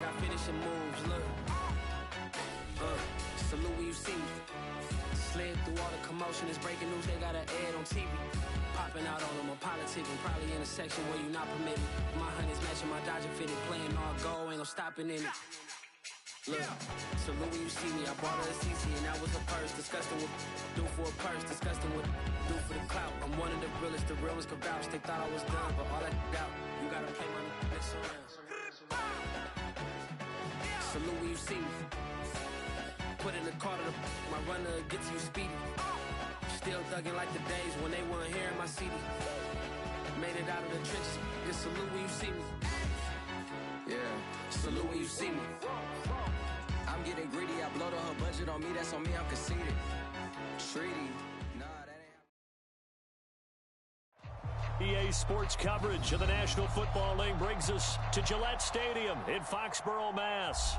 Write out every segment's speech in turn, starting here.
Got finishing moves, look. Salute when you see me. Slid through all the commotion, it's breaking news, they got an ad on TV. Popping out on them, I'm politicking, probably in a section where you not permitted. My honey's matching my Dodger fitted, playing all gold, ain't no stopping in it. Look, salute when you see me, I bought her a CC and that was a purse. Disgusting what do for a purse, disgusting what do for the clout. I'm one of the realest, the real ones could vouch. They thought I was done, but all that doubt, you gotta play my next around. Salute when you see me. Put in the car to my runner gets you speedy. Still thugging like the days when they weren't hearing my CD. Made it out of the trenches. Just salute when you see me. Yeah, salute when you see me. I'm getting greedy. I blow the whole budget on me. That's on me. I'm conceited. Treaty. EA Sports coverage of the National Football League brings us to Gillette Stadium in Foxborough, Mass.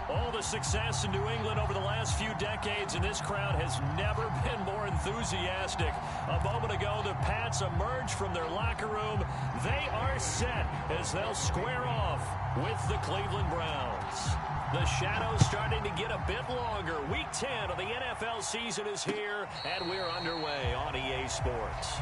All the success in New England over the last few decades, and this crowd has never been more enthusiastic. A moment ago, the Pats emerged from their locker room. They are set as they'll square off with the Cleveland Browns. The shadow's starting to get a bit longer. Week 10 of the NFL season is here, and we're underway on EA Sports.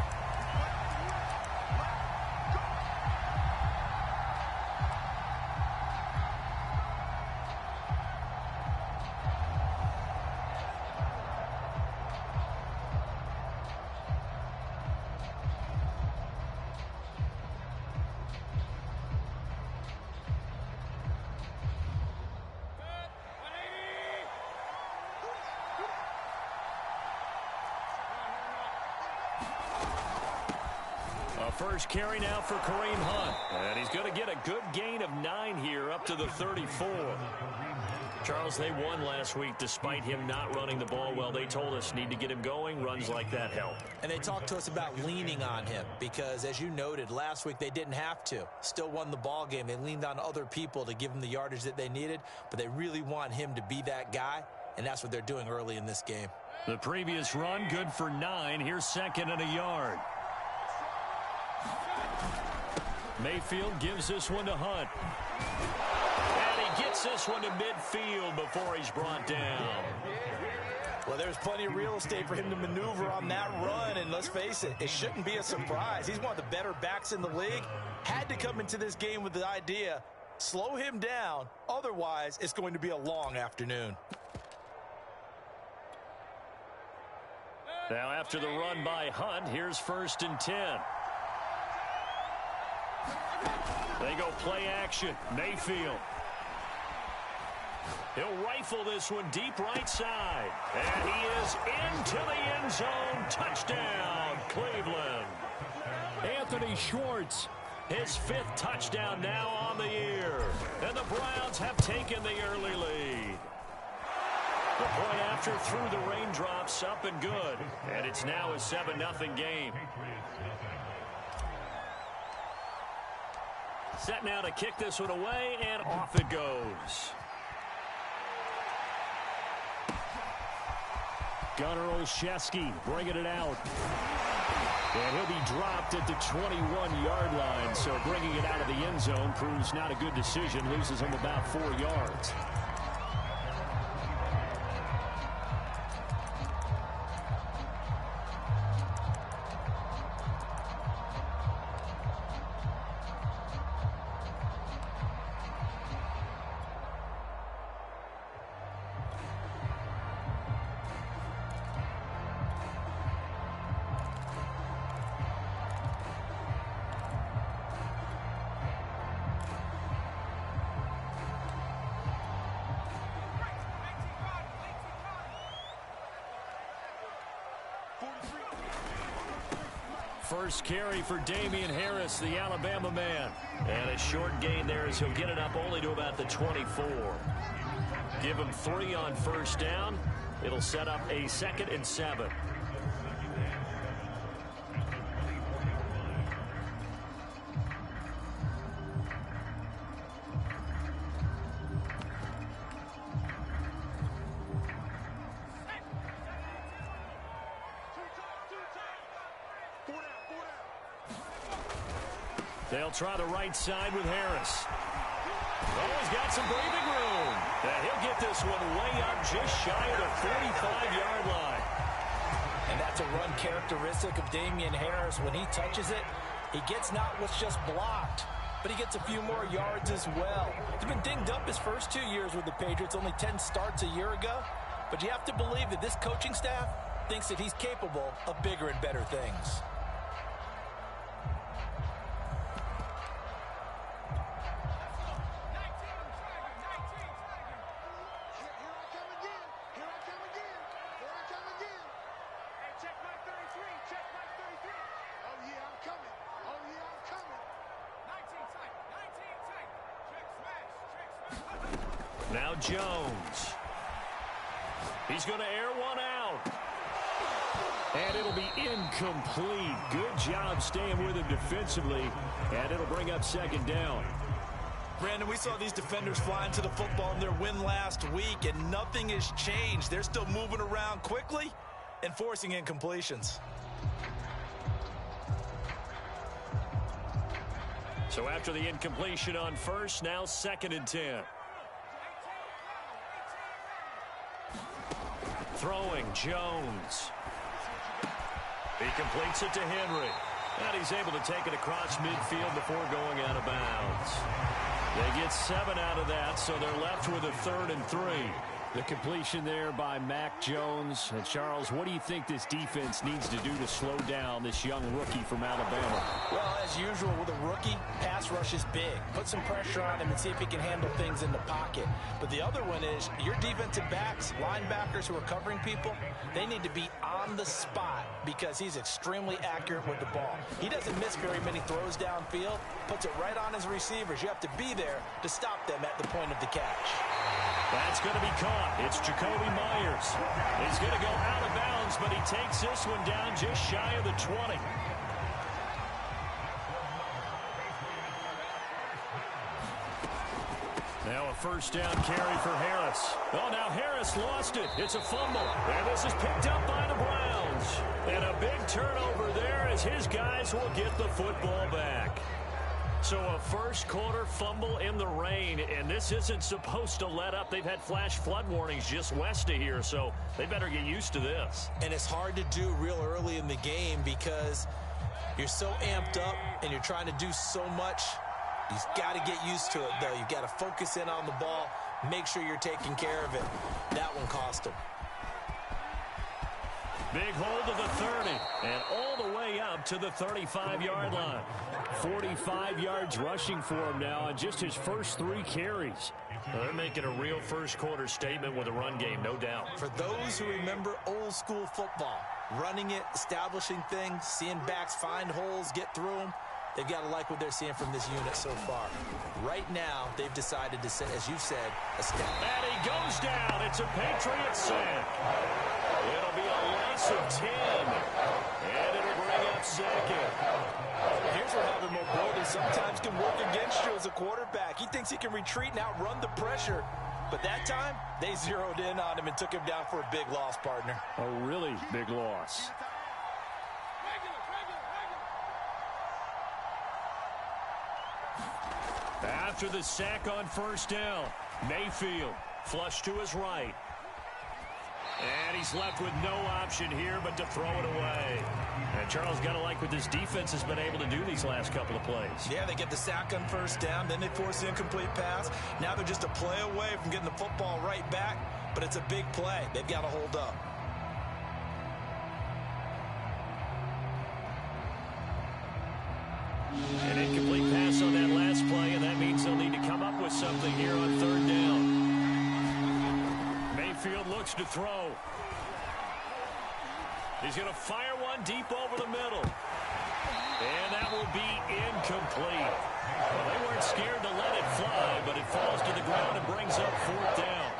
First carry now for Kareem Hunt. And he's going to get a good gain of 9 here up to the 34. Charles, they won last week despite him not running the ball well. They told us need to get him going. Runs like that help. And they talked to us about leaning on him because, as you noted, last week they didn't have to. Still won the ball game. They leaned on other people to give them the yardage that they needed, but they really want him to be that guy, and that's what they're doing early in this game. The previous run, good for 9. Here's 2nd and a yard. Mayfield gives this one to Hunt. And he gets this one to midfield before he's brought down. Well, there's plenty of real estate for him to maneuver on that run, and let's face it, it shouldn't be a surprise. He's one of the better backs in the league. Had to come into this game with the idea, slow him down, otherwise it's going to be a long afternoon. Now after the run by Hunt, here's 1st and 10. They go play action. Mayfield. He'll rifle this one deep right side. And he is into the end zone. Touchdown, Cleveland. Anthony Schwartz, his 5th touchdown now on the year. And the Browns have taken the early lead. The point after through the raindrops, up and good. And it's now a 7-0 game. Set now to kick this one away, and off it goes. Gunnar Olszewski bringing it out. And he'll be dropped at the 21-yard line, so bringing it out of the end zone proves not a good decision. Loses him about 4 yards. First carry for Damian Harris, the Alabama man. And a short gain there as he'll get it up only to about the 24. Give him 3 on 1st down. It'll set up a 2nd and 7. They'll try the right side with Harris. Oh, he's got some breathing room. And he'll get this one way up just shy of the 45-yard line. And that's a run characteristic of Damien Harris. When he touches it, he gets not what's just blocked, but he gets a few more yards as well. He's been dinged up his first 2 years with the Patriots, only 10 starts a year ago. But you have to believe that this coaching staff thinks that he's capable of bigger and better things. Now Jones. He's going to air one out. And it'll be incomplete. Good job staying with him defensively. And it'll bring up second down. Brandon, we saw these defenders fly into the football in their win last week, and nothing has changed. They're still moving around quickly and forcing incompletions. So after the incompletion on first, now 2nd and 10. Throwing, Jones. He completes it to Henry. And he's able to take it across midfield before going out of bounds. They get 7 out of that, so they're left with a 3rd and 3. The completion there by Mac Jones. And Charles, what do you think this defense needs to do to slow down this young rookie from Alabama? Well, as usual with a rookie, pass rush is big. Put some pressure on him and see if he can handle things in the pocket. But the other one is your defensive backs, linebackers who are covering people, they need to be on the spot because he's extremely accurate with the ball. He doesn't miss very many throws downfield, puts it right on his receivers. You have to be there to stop them at the point of the catch. That's going to be caught. It's Jacoby Myers. He's going to go out of bounds, but he takes this one down just shy of the 20. Now a first down carry for Harris. Oh, now Harris lost it. It's a fumble. And this is picked up by the Browns. And a big turnover there as his guys will get the football back. So a first quarter fumble in the rain, and this isn't supposed to let up. They've had flash flood warnings just west of here, so they better get used to this. And it's hard to do real early in the game because you're so amped up and you're trying to do so much. You've got to get used to it, though. You've got to focus in on the ball, make sure you're taking care of it. That one cost him. Big hold of the 30, and all the way up to the 35-yard line. 45 yards rushing for him now on just his first 3 carries. Well, they're making a real first-quarter statement with a run game, no doubt. For those who remember old-school football, running it, establishing things, seeing backs find holes, get through them, they've got to like what they're seeing from this unit so far. Right now, they've decided to set, as you said, a step. And he goes down. It's a Patriot sack. It'll be a loss of 10. And it'll bring up second. Here's where having mobility sometimes can work against you as a quarterback. He thinks he can retreat and outrun the pressure. But that time, they zeroed in on him and took him down for a big loss, partner. A really big loss. After the sack on first down, Mayfield flush to his right. And he's left with no option here but to throw it away. And Charles, got to like what this defense has been able to do these last couple of plays. Yeah, they get the sack on first down, then they force the incomplete pass. Now they're just a play away from getting the football right back, but it's a big play. They've got to hold up. An incomplete pass on that last play, and that means they'll need to come up with something here on third down. Mayfield looks to throw. He's going to fire one deep over the middle. And that will be incomplete. Well, they weren't scared to let it fly, but it falls to the ground and brings up fourth down.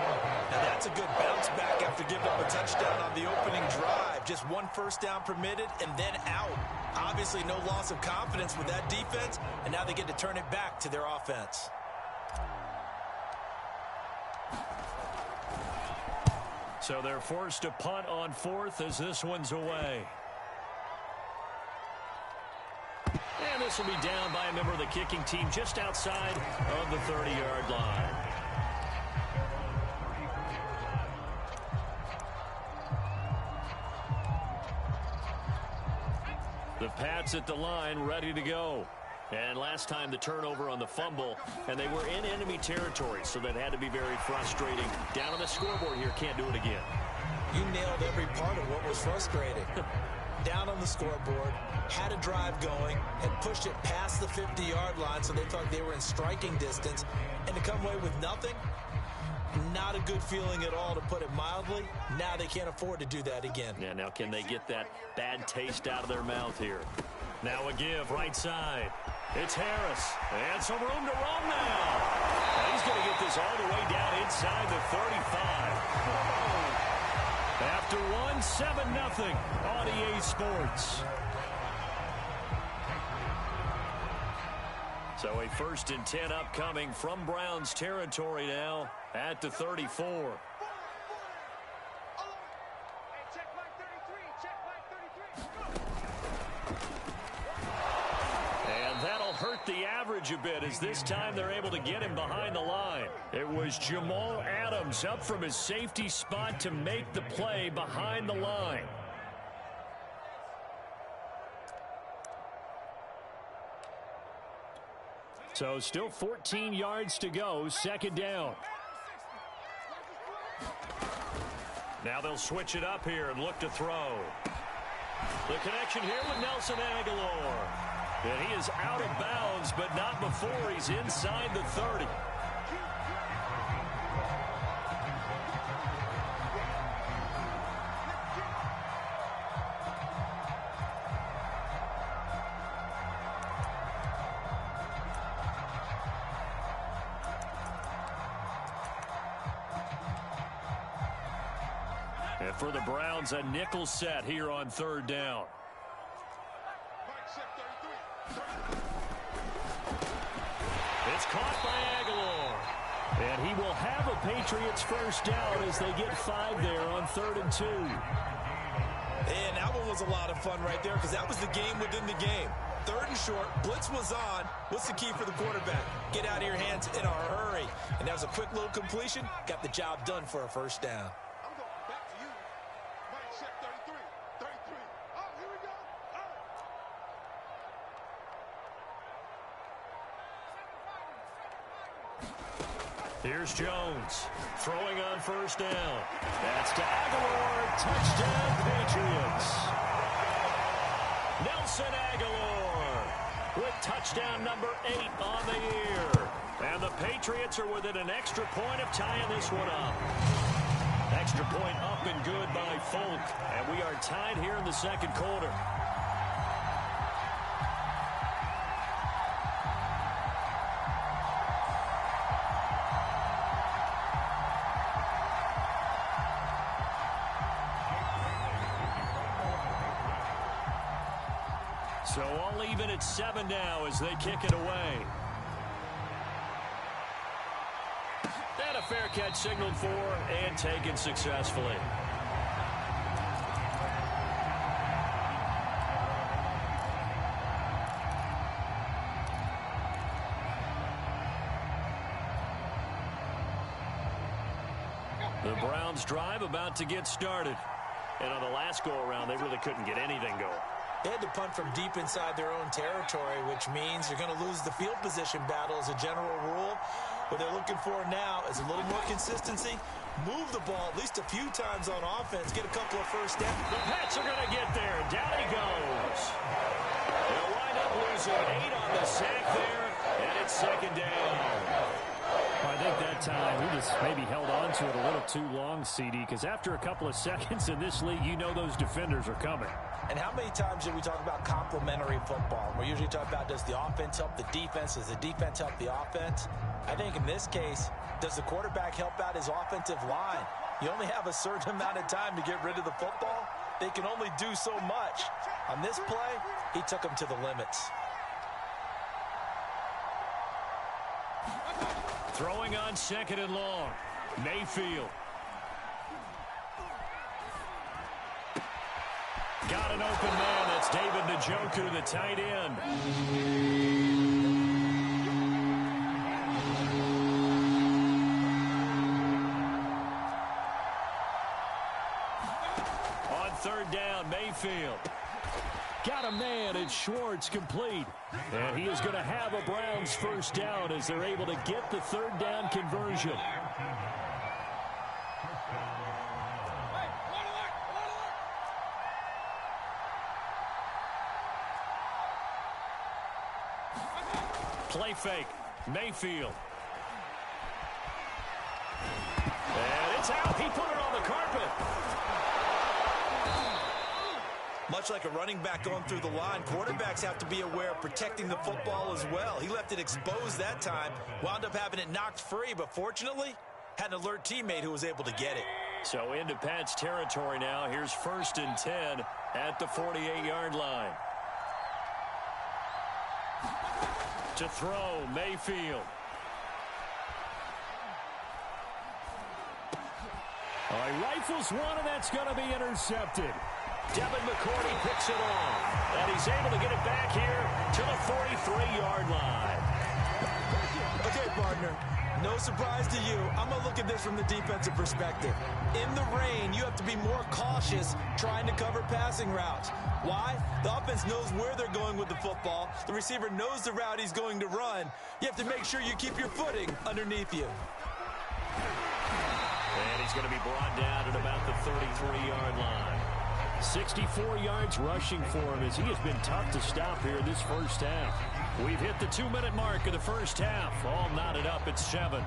Now that's a good bounce back after giving up a touchdown on the opening drive. Just one first down permitted and then out. Obviously no loss of confidence with that defense, and now they get to turn it back to their offense. So they're forced to punt on fourth as this one's away. And this this will be down by a member of the kicking team just outside of the 30-yard line. The Pats at the line, ready to go. And last time the turnover on the fumble, and they were in enemy territory, so that had to be very frustrating. Down on the scoreboard here, can't do it again. You nailed every part of what was frustrating. Down on the scoreboard, had a drive going, had pushed it past the 50-yard line, so they thought they were in striking distance, and to come away with nothing, not a good feeling at all, to put it mildly. Now they can't afford to do that again. Yeah, now can they get that bad taste out of their mouth here? Now a give, right side. It's Harris, and some room to roam now. And he's going to get this all the way down inside the 35. After one, 7-0 on EA Sports. So a 1st and 10 upcoming from Browns territory now at the 34. And that'll hurt the average a bit, as this time they're able to get him behind the line. It was Jamal Adams up from his safety spot to make the play behind the line. So still 14 yards to go, 2nd down. Now they'll switch it up here and look to throw. The connection here with Nelson Agholor. And he is out of bounds, but not before he's inside the 30. And for the Browns, a nickel set here on 3rd down. It's caught by Agholor. And he will have a Patriots 1st down as they get 5 there on 3rd and 2. And that one was a lot of fun right there, because that was the game within the game. 3rd and short, blitz was on. What's the key for the quarterback? Get out of your hands in a hurry. And that was a quick little completion. Got the job done for a 1st down. Here's Jones throwing on 1st down. That's to Agholor. Touchdown, Patriots. Nelson Agholor with touchdown number 8 on the year. And the Patriots are within an extra point of tying this one up. Extra point up and good by Folk. And we are tied here in the 2nd quarter. So all even at 7 now as they kick it away. And a fair catch signaled for and taken successfully. The Browns drive about to get started. And on the last go-around, they really couldn't get anything going. They had to punt from deep inside their own territory, which means you're going to lose the field position battle as a general rule. What they're looking for now is a little more consistency. Move the ball at least a few times on offense. Get a couple of 1st downs. The Pats are going to get there. Down he goes. They'll wind up losing 8 on the sack there, and it's 2nd down. Well, I think that time we just maybe held on to it a little too long, CD, because after a couple of seconds in this league, you know those defenders are coming. And how many times did we talk about complementary football? We're usually talking about, does the offense help the defense? Does the defense help the offense? I think in this case, does the quarterback help out his offensive line? You only have a certain amount of time to get rid of the football. They can only do so much. On this play, he took them to the limits. Throwing on 2nd and long. Mayfield. Got an open man. That's David Njoku, the tight end. On third down, Mayfield. Got a man, and Schwartz complete. And he is going to have a Browns first down as they're able to get the third down conversion. Play fake. Mayfield. And it's out. He put it on the carpet. Much like a running back going through the line, quarterbacks have to be aware of protecting the football as well. He left it exposed that time, wound up having it knocked free, but fortunately, had an alert teammate who was able to get it. So into Pat's territory now. Here's 1st and 10 at the 48-yard line. To throw, Mayfield. He rifles one, and that's going to be intercepted. Devin McCourty picks it off, and he's able to get it back here to the 43-yard line. Okay, partner, no surprise to you. I'm going to look at this from the defensive perspective. In the rain, you have to be more cautious trying to cover passing routes. Why? The offense knows where they're going with the football. The receiver knows the route he's going to run. You have to make sure you keep your footing underneath you. And he's going to be brought down at about the 33-yard line. 64 yards rushing for him as he has been tough to stop here this first half. We've hit the 2-minute mark of the first half. All knotted up at 7.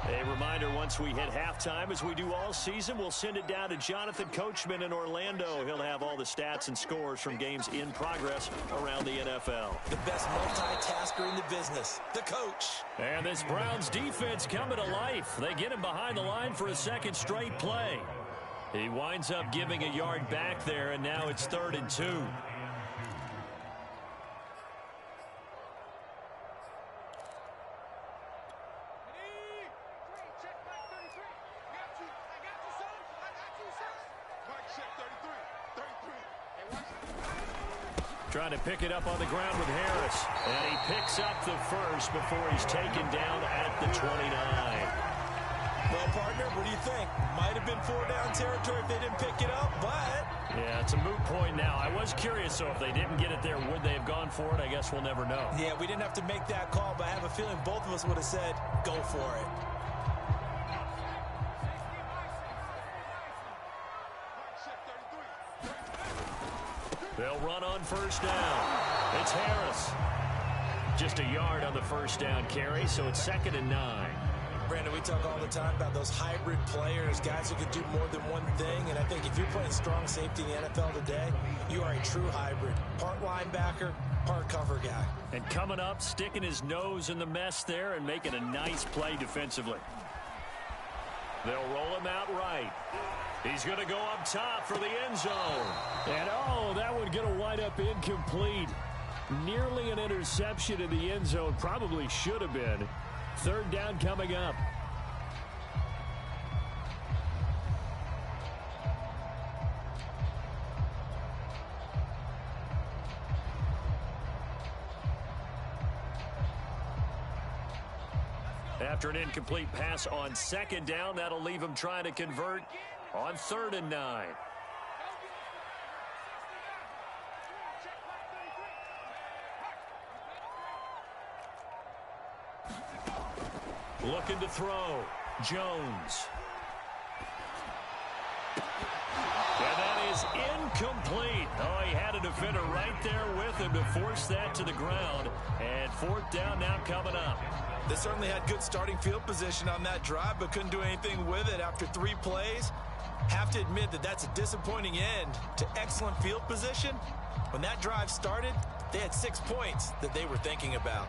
A reminder, once we hit halftime, as we do all season, we'll send it down to Jonathan Coachman in Orlando. He'll have all the stats and scores from games in progress around the NFL. The best multitasker in the business, the coach. And this Browns defense coming to life. They get him behind the line for a second straight play. He winds up giving a yard back there, and now it's 3rd and 2. Trying to pick it up on the ground with Harris. And he picks up the first before he's taken down at the 29. Well, partner, what do you think? Might have been 4-down territory if they didn't pick it up, but... Yeah, it's a moot point now. I was curious, so if they didn't get it there, would they have gone for it? I guess we'll never know. Yeah, we didn't have to make that call, but I have a feeling both of us would have said, go for it. They'll run on first down. It's Harris. Just a yard on the first down carry, so it's 2nd and 9. Brandon, we talk all the time about those hybrid players, guys who can do more than one thing, and I think if you're playing strong safety in the NFL today, you are a true hybrid. Part linebacker, part cover guy. And coming up, sticking his nose in the mess there and making a nice play defensively. They'll roll him out right. He's going to go up top for the end zone. And, oh, that one going to wind up incomplete. Nearly an interception in the end zone. Probably should have been. 3rd down coming up. After an incomplete pass on 2nd down, that'll leave him trying to convert on 3rd and 9. Looking to throw. Jones. And that is incomplete. Oh, he had a defender right there with him to force that to the ground. And 4th down now coming up. They certainly had good starting field position on that drive, but couldn't do anything with it after 3 plays. Have to admit that that's a disappointing end to excellent field position. When that drive started, they had 6 points that they were thinking about.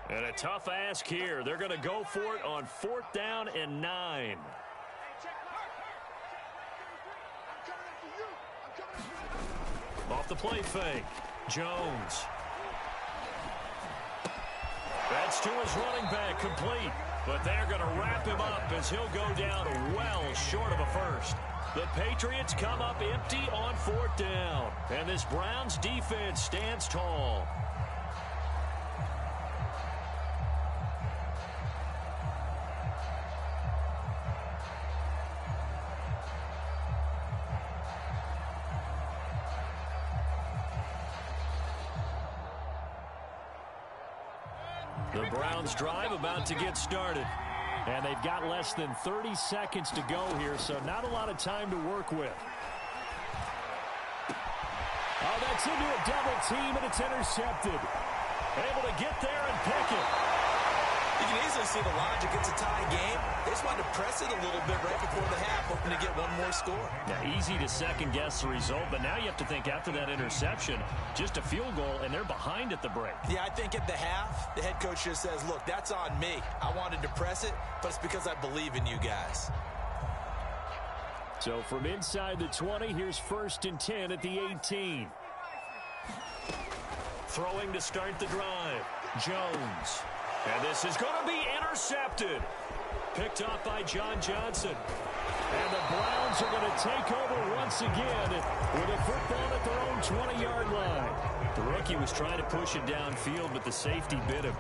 And a tough ask here. They're going to go for it on 4th down and 9. Off the play fake. Jones. That's to his running back, complete. But they're going to wrap him up as he'll go down well short of a first. The Patriots come up empty on 4th down. And this Browns defense stands tall. The Browns drive about to get started. And they've got less than 30 seconds to go here, so not a lot of time to work with. Oh, that's into a double team, and it's intercepted. Able to get there and pick it. You can easily see the logic. It's a tie game. They just wanted to press it a little bit right before the half, hoping to get one more score. Yeah, easy to second-guess the result, but now you have to think after that interception, just a field goal, and they're behind at the break. Yeah, I think at the half, the head coach just says, look, that's on me. I wanted to press it, but it's because I believe in you guys. So from inside the 20, here's 1st and 10 at the 18. Throwing to start the drive, Jones. And this is going to be intercepted. Picked off by John Johnson. And the Browns are going to take over once again with a football at their own 20-yard line. The rookie was trying to push it downfield, but the safety bit him.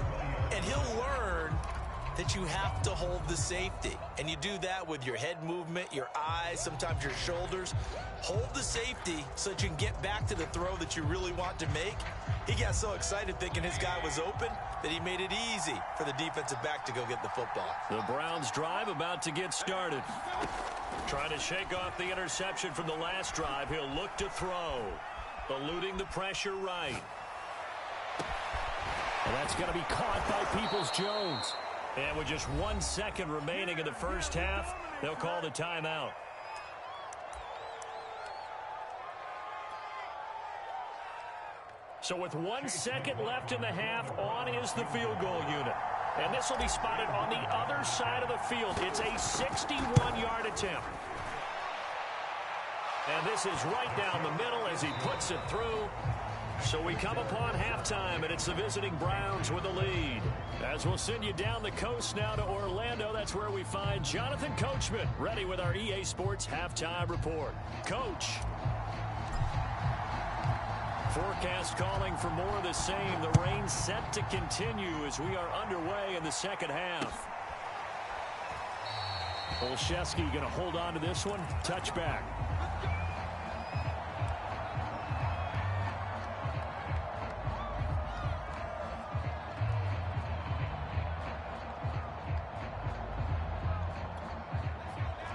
And he'll learn that you have to hold the safety. And you do that with your head movement, your eyes, sometimes your shoulders. Hold the safety so that you can get back to the throw that you really want to make. He got so excited thinking his guy was open that he made it easy for the defensive back to go get the football. The Browns drive about to get started. Trying to shake off the interception from the last drive. He'll look to throw. Eluding the pressure right. And that's going to be caught by Peoples-Jones. And with just 1 second remaining in the first half, they'll call the timeout. So with 1 second left in the half, on is the field goal unit. And this will be spotted on the other side of the field. It's a 61-yard attempt. And this is right down the middle as he puts it through. So we come upon halftime, and it's the visiting Browns with the lead. As we'll send you down the coast now to Orlando, that's where we find Jonathan Coachman, ready with our EA Sports Halftime Report. Coach. Forecast calling for more of the same. The rain set to continue as we are underway in the second half. Olszewski going to hold on to this one. Touchback.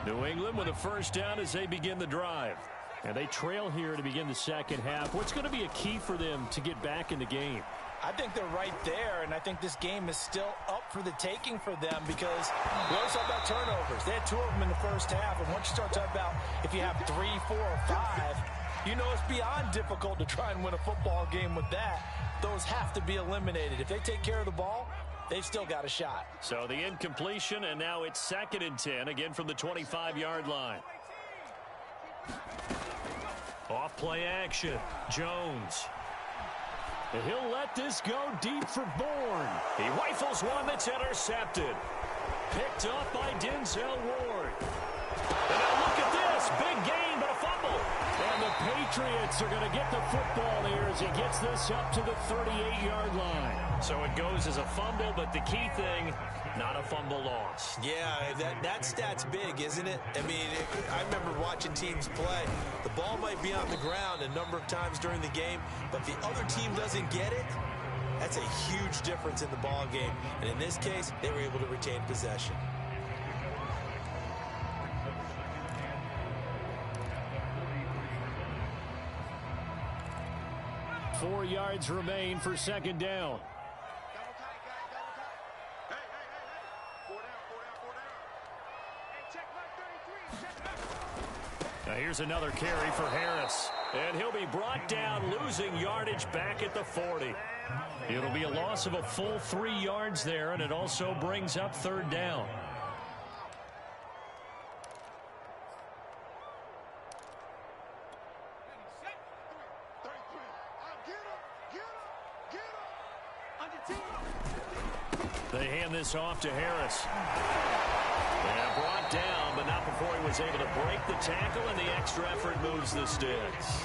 New England with a first down as they begin the drive. And they trail here to begin the second half. What's going to be a key for them to get back in the game? I think they're right there, and I think this game is still up for the taking for them because we always talk about turnovers. They had 2 of them in the first half, and once you start talking about if you have 3, 4, or 5, you know it's beyond difficult to try and win a football game with that. Those have to be eliminated. If they take care of the ball, they've still got a shot. So the incompletion, and now it's 2nd and 10, again from the 25-yard line. Off play action, Jones. And he'll let this go deep for Bourne. He rifles one that's intercepted. Picked up by Denzel Ward. And now look at this, big gain, but a fumble. And the Patriots are going to get the football here as he gets this up to the 38-yard line. So it goes as a fumble, but the key thing, not a fumble loss. Yeah, that stat's big, isn't it? I mean, I remember watching teams play. The ball might be on the ground a number of times during the game, but if the other team doesn't get it, that's a huge difference in the ball game. And in this case, they were able to retain possession. Four yards remain for second down. Now here's another carry for Harris. And he'll be brought down, losing yardage back at the 40. It'll be a loss of a full 3 yards there, and it also brings up third down. They hand hand this off to Harris. And brought down, but not before he was able to break the tackle, and the extra effort moves the sticks.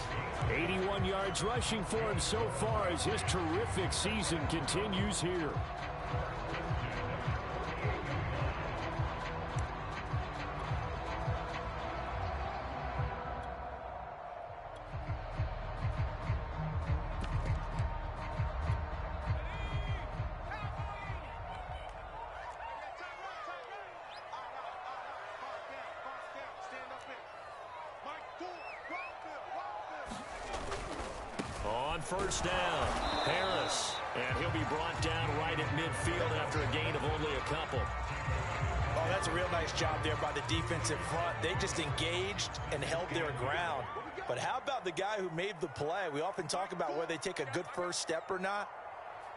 81 yards rushing for him so far as his terrific season continues here. On first down, Harris. And he'll be brought down right at midfield after a gain of only a couple. Oh, that's a real nice job there by the defensive front. They just engaged and held their ground. But how about the guy who made the play? We often talk about whether they take a good first step or not.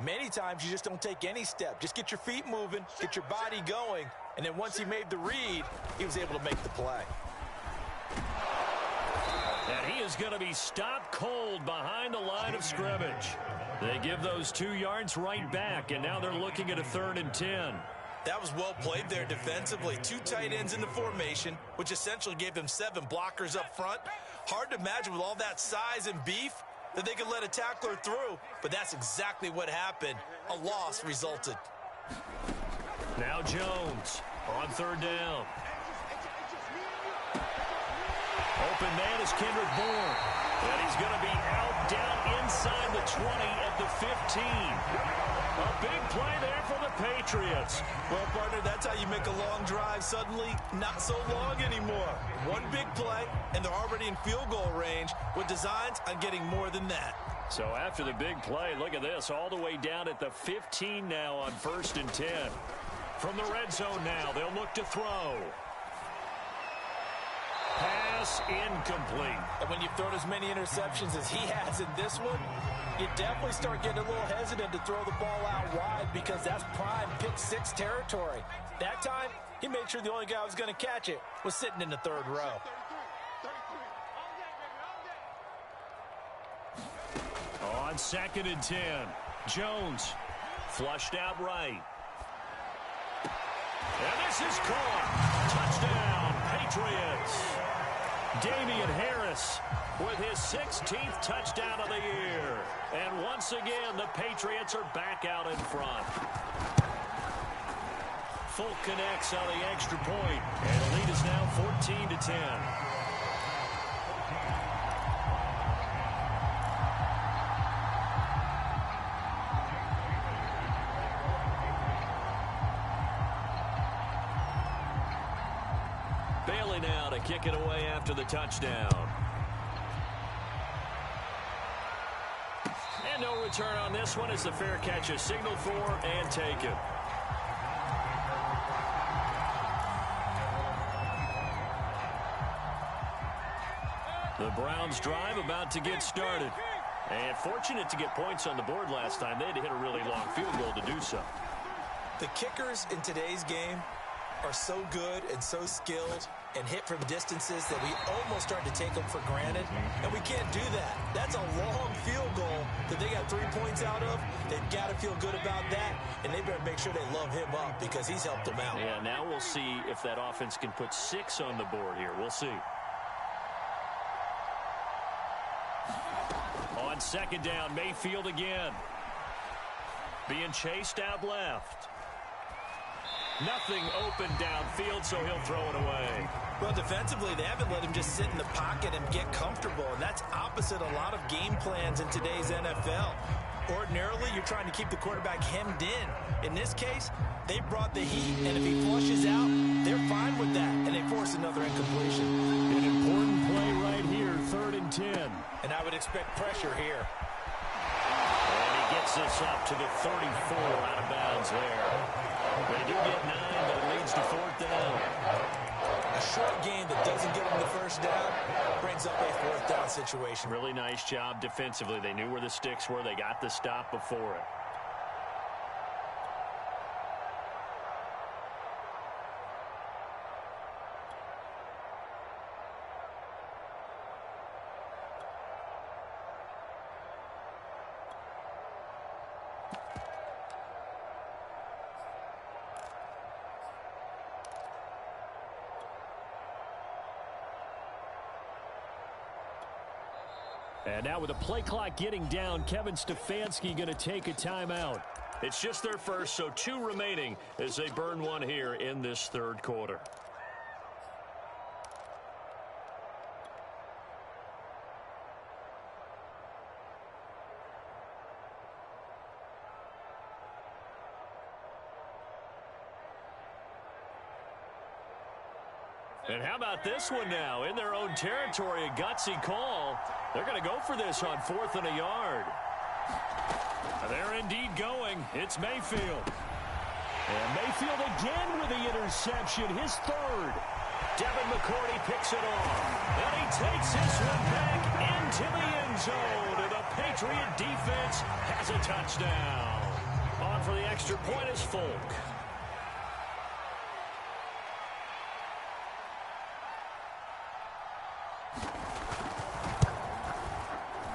Many times you just don't take any step. Just get your feet moving, get your body going, and then once he made the read, he was able to make the play. And he is going to be stopped cold behind the line of scrimmage. They give those 2 yards right back, and now they're looking at a 3rd and 10. That was well played there defensively. 2 tight ends in the formation, which essentially gave them 7 blockers up front. Hard to imagine with all that size and beef that they could let a tackler through, but that's exactly what happened. A loss resulted. Now Jones on 3rd down. Open man is Kendrick Bourne. And he's going to be out down inside the 20 at the 15. A big play there for the Patriots. Well, partner, that's how you make a long drive suddenly not so long anymore. One big play, and they're already in field goal range with designs on getting more than that. So after the big play, look at this, all the way down at the 15 now on 1st and 10. From the red zone now, they'll look to throw. Pass incomplete. And when you've thrown as many interceptions as he has in this one, you definitely start getting a little hesitant to throw the ball out wide because that's prime pick 6 territory. That time, he made sure the only guy who was going to catch it was sitting in the 3rd row. On 2nd and 10, Jones flushed out right. And this is caught. Touchdown, Patriots. Damian Harris with his 16th touchdown of the year. And once again, the Patriots are back out in front. Folk connects on the extra point, and the lead is now 14-10. Bailey now to kick it away after the touchdown. And no return on this one as the fair catch is signaled for and taken. The Browns drive about to get started. And fortunate to get points on the board last time. They had to hit a really long field goal to do so. The kickers in today's game are so good and so skilled and hit from distances that we almost start to take them for granted, and we can't do that. That's a long field goal that they got 3 points out of. They've got to feel good about that, and they better make sure they love him up because he's helped them out. Yeah, now we'll see if that offense can put 6 on the board here. We'll see. On 2nd down, Mayfield again. Being chased out left. Nothing open downfield, so he'll throw it away. Well, defensively, they haven't let him just sit in the pocket and get comfortable, and that's opposite a lot of game plans in today's NFL. Ordinarily, you're trying to keep the quarterback hemmed in. In this case, they brought the heat, and if he flushes out, they're fine with that, and they force another incompletion. An important play right here, 3rd and 10. And I would expect pressure here. And he gets this up to the 34 out of bounds there. They do get 9, but it leads to 4th down. A short game that doesn't get them the first down brings up a 4th down situation. Really nice job defensively. They knew where the sticks were. They got the stop before it. And now with the play clock getting down, Kevin Stefanski going to take a timeout. It's just their first, so 2 remaining as they burn one here in this third quarter. And how about this one now? In their own territory, a gutsy call. They're going to go for this on 4th and a yard. They're indeed going. It's Mayfield. And Mayfield again with the interception, his 3rd. Devin McCourty picks it off. And he takes this one back into the end zone. And the Patriot defense has a touchdown. On for the extra point is Folk.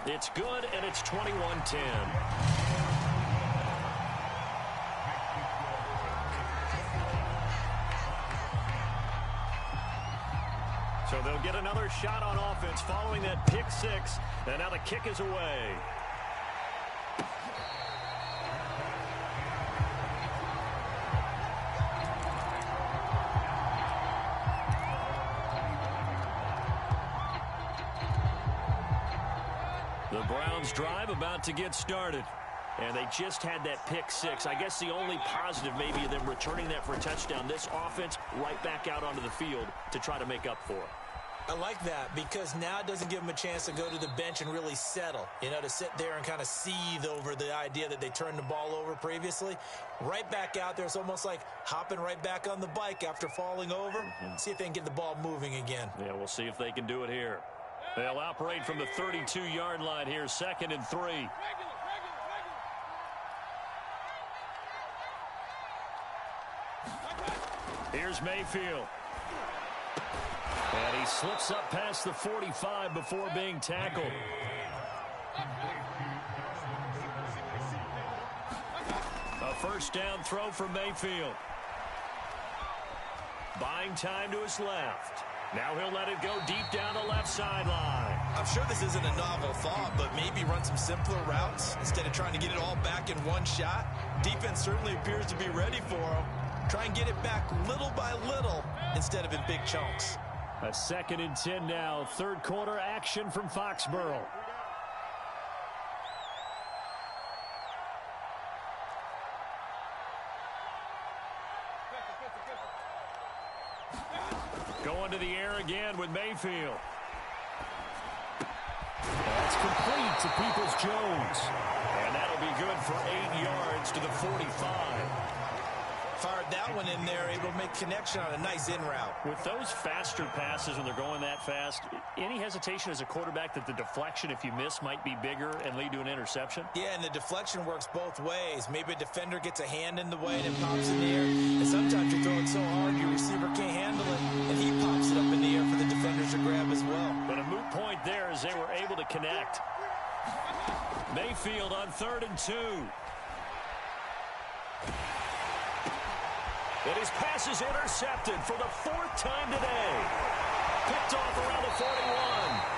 It's good, and it's 21-10. So they'll get another shot on offense following that pick 6, and now the kick is away. The Browns drive about to get started. And they just had that pick 6. I guess the only positive maybe of them returning that for a touchdown. This offense right back out onto the field to try to make up for it. I like that because now it doesn't give them a chance to go to the bench and really settle. You know, to sit there and kind of seethe over the idea that they turned the ball over previously. Right back out there. It's almost like hopping right back on the bike after falling over. See if they can get the ball moving again. Yeah, we'll see if they can do it here. They'll operate from the 32-yard line here, 2nd and 3. Here's Mayfield. And he slips up past the 45 before being tackled. A first down throw for Mayfield. Buying time to his left. Now he'll let it go deep down the left sideline. I'm sure this isn't a novel thought, but maybe run some simpler routes instead of trying to get it all back in one shot. Defense certainly appears to be ready for him. Try and get it back little by little instead of in big chunks. A 2nd and 10 now. Third quarter action from Foxborough. Going to the air again with Mayfield. That's complete to Peoples-Jones. And that'll be good for 8 yards to the 45. Fired that one in there, able to make connection on a nice in route. With those faster passes when they're going that fast, any hesitation as a quarterback that the deflection, if you miss, might be bigger and lead to an interception? Yeah, and the deflection works both ways. Maybe a defender gets a hand in the way and it pops in the air. And sometimes you throw it so hard your receiver can't handle it, and he pops it up in the air for the defenders to grab as well. But a moot point there as they were able to connect. Mayfield on 3rd and 2. And his pass is intercepted for the 4th time today. Picked off around the 41.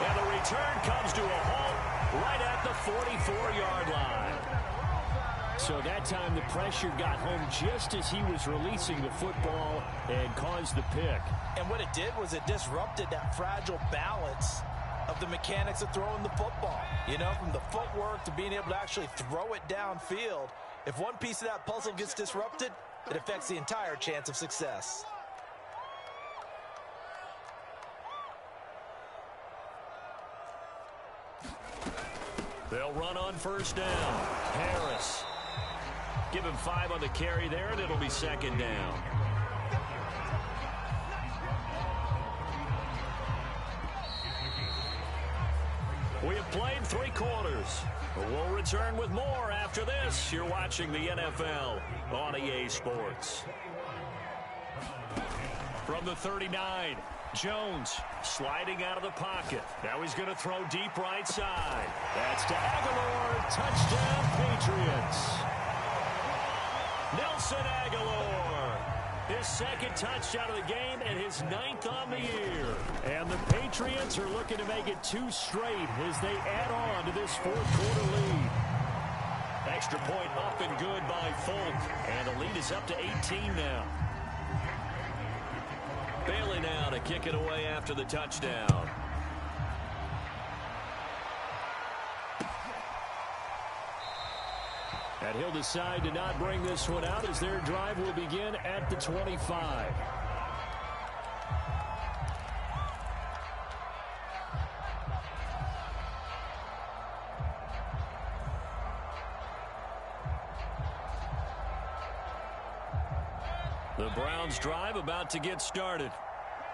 And the return comes to a halt right at the 44-yard line. So that time the pressure got home just as he was releasing the football and caused the pick. And what it did was it disrupted that fragile balance of the mechanics of throwing the football. You know, from the footwork to being able to actually throw it downfield. If one piece of that puzzle gets disrupted, it affects the entire chance of success. They'll run on first down. Harris. Give him 5 on the carry there, and it'll be 2nd down. We have played 3 quarters. We'll return with more after this. You're watching the NFL on EA Sports. From the 39, Jones sliding out of the pocket. Now he's going to throw deep right side. That's to Aguilar. Touchdown, Patriots. Nelson Aguilar. His second touchdown of the game and his 9th on the year. And the Patriots are looking to make it 2 straight as they add on to this fourth-quarter lead. Extra point up and good by Folk. And the lead is up to 18 now. Bailey now to kick it away after the touchdown. And he'll decide to not bring this one out as their drive will begin at the 25. The Browns drive about to get started.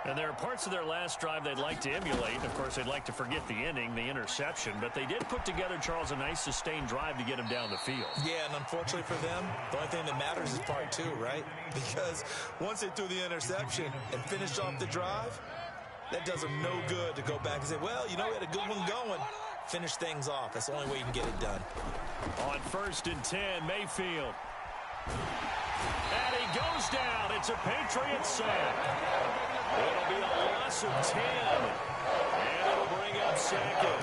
And there are parts of their last drive they'd like to emulate. Of course, they'd like to forget the inning, the interception. But they did put together, Charles, a nice sustained drive to get him down the field. Yeah, and unfortunately for them, the only thing that matters is part 2, right? Because once they threw the interception and finished off the drive, that does them no good to go back and say, well, you know, we had a good one going. Finish things off. That's the only way you can get it done. On 1st and 10, Mayfield. And he goes down. It's a Patriots sack. It'll be a loss of 10. And it'll bring up 2nd.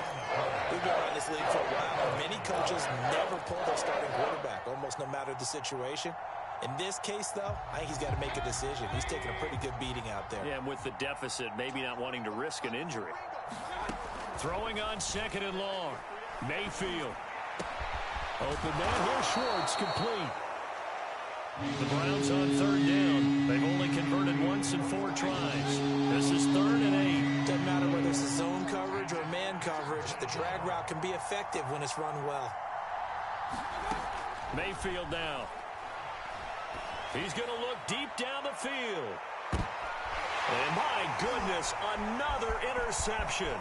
We've been around this league for a while, and many coaches never pull their starting quarterback, almost no matter the situation. In this case, though, I think he's got to make a decision. He's taking a pretty good beating out there. Yeah, and with the deficit, maybe not wanting to risk an injury. Throwing on 2nd and long. Mayfield. Open man here, Schwartz, complete. The Browns on 3rd down. They've only converted once in 4 tries. This is 3rd and 8. Doesn't matter whether it's a zone coverage or man coverage. The drag route can be effective when it's run well. Mayfield now. He's going to look deep down the field. And my goodness, another interception.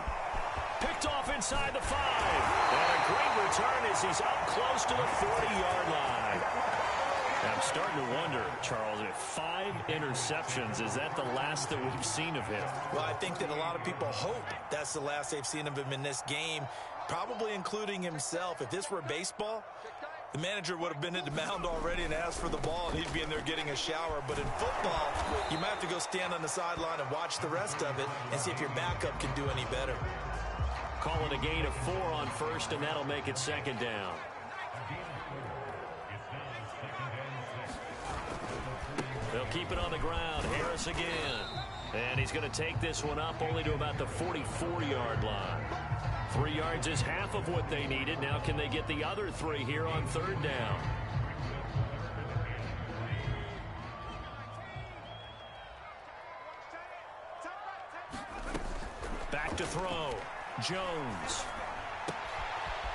Picked off inside the 5. And a great return as he's up close to the 40-yard line. I'm starting to wonder, Charles, if 5 interceptions, is that the last that we've seen of him? Well, I think that a lot of people hope that's the last they've seen of him in this game, probably including himself. If this were baseball, the manager would have been at the mound already and asked for the ball, and he'd be in there getting a shower. But in football, you might have to go stand on the sideline and watch the rest of it and see if your backup can do any better. Call it a gain of 4 on 1st, and that'll make it 2nd down. They'll keep it on the ground. Harris again. And he's going to take this one up only to about the 44-yard line. 3 yards is half of what they needed. Now can they get the other 3 here on 3rd down? Back to throw. Jones.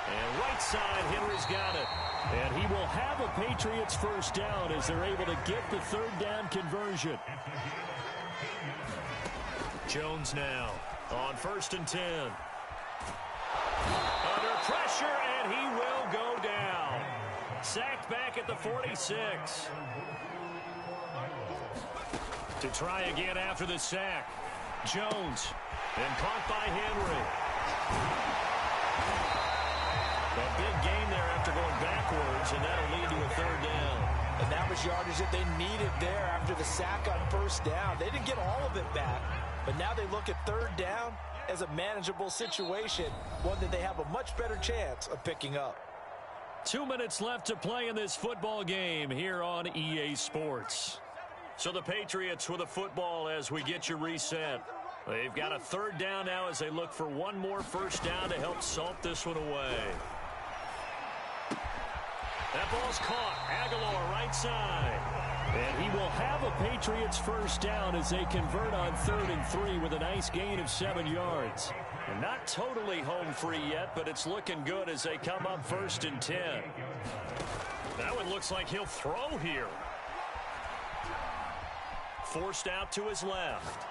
And right side, Henry's got it. And he will have a Patriots 1st down as they're able to get the 3rd down conversion. Jones now on 1st and 10. Under pressure, and he will go down. Sacked back at the 46. To try again after the sack. Jones. And caught by Henry. A big gain there after going backwards, and that'll lead to a 3rd down. And that was yardage that they needed there after the sack on 1st down. They didn't get all of it back, but now they look at 3rd down as a manageable situation, one that they have a much better chance of picking up. 2 minutes left to play in this football game here on EA Sports. So the Patriots with a football as we get you reset. They've got a 3rd down now as they look for one more 1st down to help salt this one away. That ball's caught. Aguilar right side. And he will have a Patriots 1st down as they convert on 3rd and 3 with a nice gain of 7 yards. And not totally home free yet, but it's looking good as they come up 1st and 10. That one looks like he'll throw here. Forced out to his left.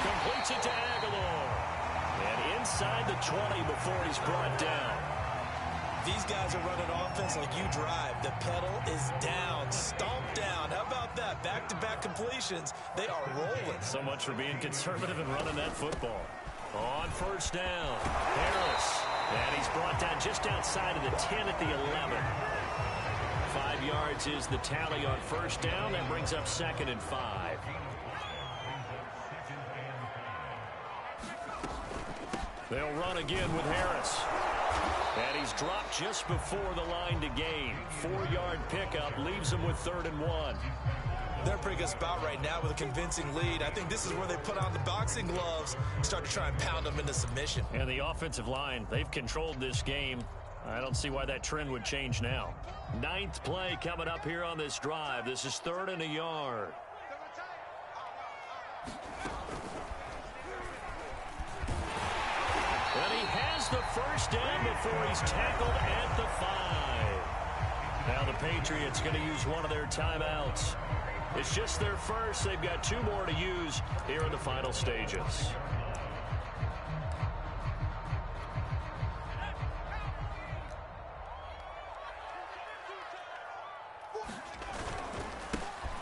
Completes it to Aguilar. And inside the 20 before he's brought down. These guys are running offense like you drive. The pedal is down, stomped down. How about that? Back-to-back completions. They are rolling. So much for being conservative and running that football. On 1st down, Harris. And he's brought down just outside of the 10 at the 11. 5 5 yards is the tally on first down. That brings up 2nd and 5. They'll run again with Harris. And he's dropped just before the line to gain. 4-yard pickup leaves him with 3rd and 1. They're in a pretty good spot right now with a convincing lead. I think this is where they put on the boxing gloves, start to try and pound them into submission. And the offensive line, they've controlled this game. I don't see why that trend would change now. 9th play coming up here on this drive. This is 3rd and a yard. And he has the first down before he's tackled at the 5. Now the Patriots going to use one of their timeouts. It's just their first. They've got 2 more to use here in the final stages.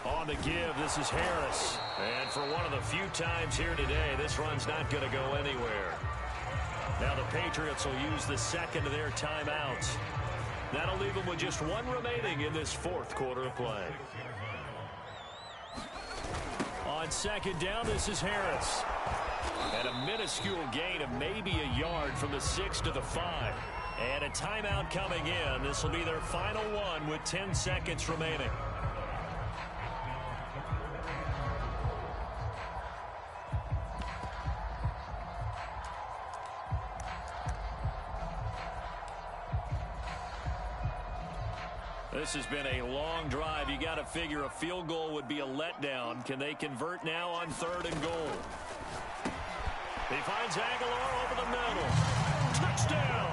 On the give, this is Harris. And for one of the few times here today, this run's not going to go anywhere. Now the Patriots will use the second of their timeouts. That'll leave them with just 1 remaining in this 4th quarter of play. On 2nd down, this is Harris. And a minuscule gain of maybe a yard from the 6 to the 5. And a timeout coming in. This will be their final one with 10 seconds remaining. This has been a long drive. You got to figure a field goal would be a letdown. Can they convert now on 3rd and goal? He finds Aguilar over the middle. Touchdown!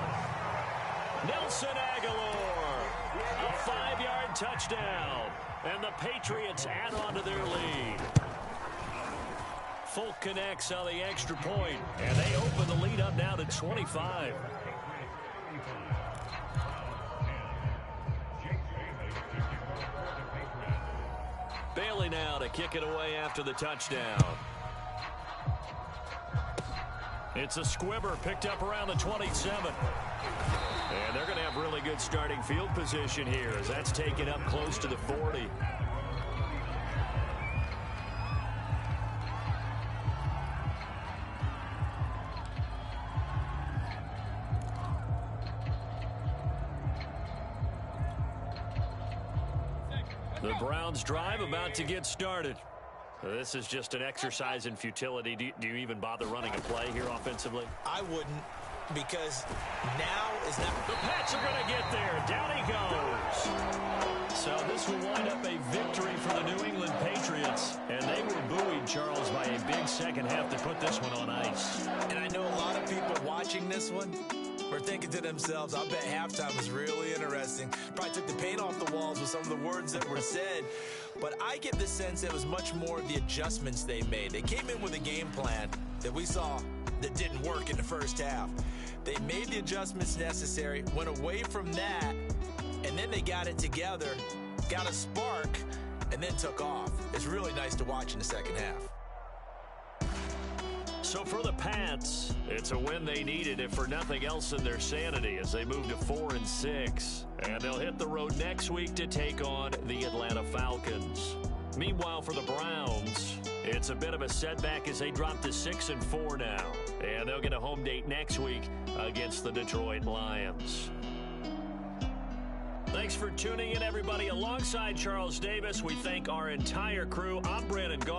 Nelson Aguilar. A 5-yard touchdown. And the Patriots add on to their lead. Folk connects on the extra point. And they open the lead up now to 25. Bailey now to kick it away after the touchdown. It's a squibber picked up around the 27. And they're going to have really good starting field position here as that's taken up close to the 40. The Browns drive about to get started. This is just an exercise in futility. Do you even bother running a play here offensively? I wouldn't, because now is not... The Pats are going to get there. Down he goes. So this will wind up a victory for the New England Patriots. And they were buoyed, Charles, by a big second half to put this one on ice. And I know a lot of people watching this one were thinking to themselves, I bet halftime was really interesting. Probably took the paint off the walls with some of the words that were said. But I get the sense it was much more of the adjustments they made. They came in with a game plan that we saw that didn't work in the first half. They made the adjustments necessary, went away from that, and then they got it together, got a spark, and then took off. It's really nice to watch in the second half. So for the Pats, it's a win they needed, if for nothing else in their sanity, as they move to 4-6. And they'll hit the road next week to take on the Atlanta Falcons. Meanwhile, for the Browns, it's a bit of a setback as they drop to 6-4 now. And they'll get a home date next week against the Detroit Lions. Thanks for tuning in, everybody. Alongside Charles Davis, we thank our entire crew. I'm Brandon Gaudin.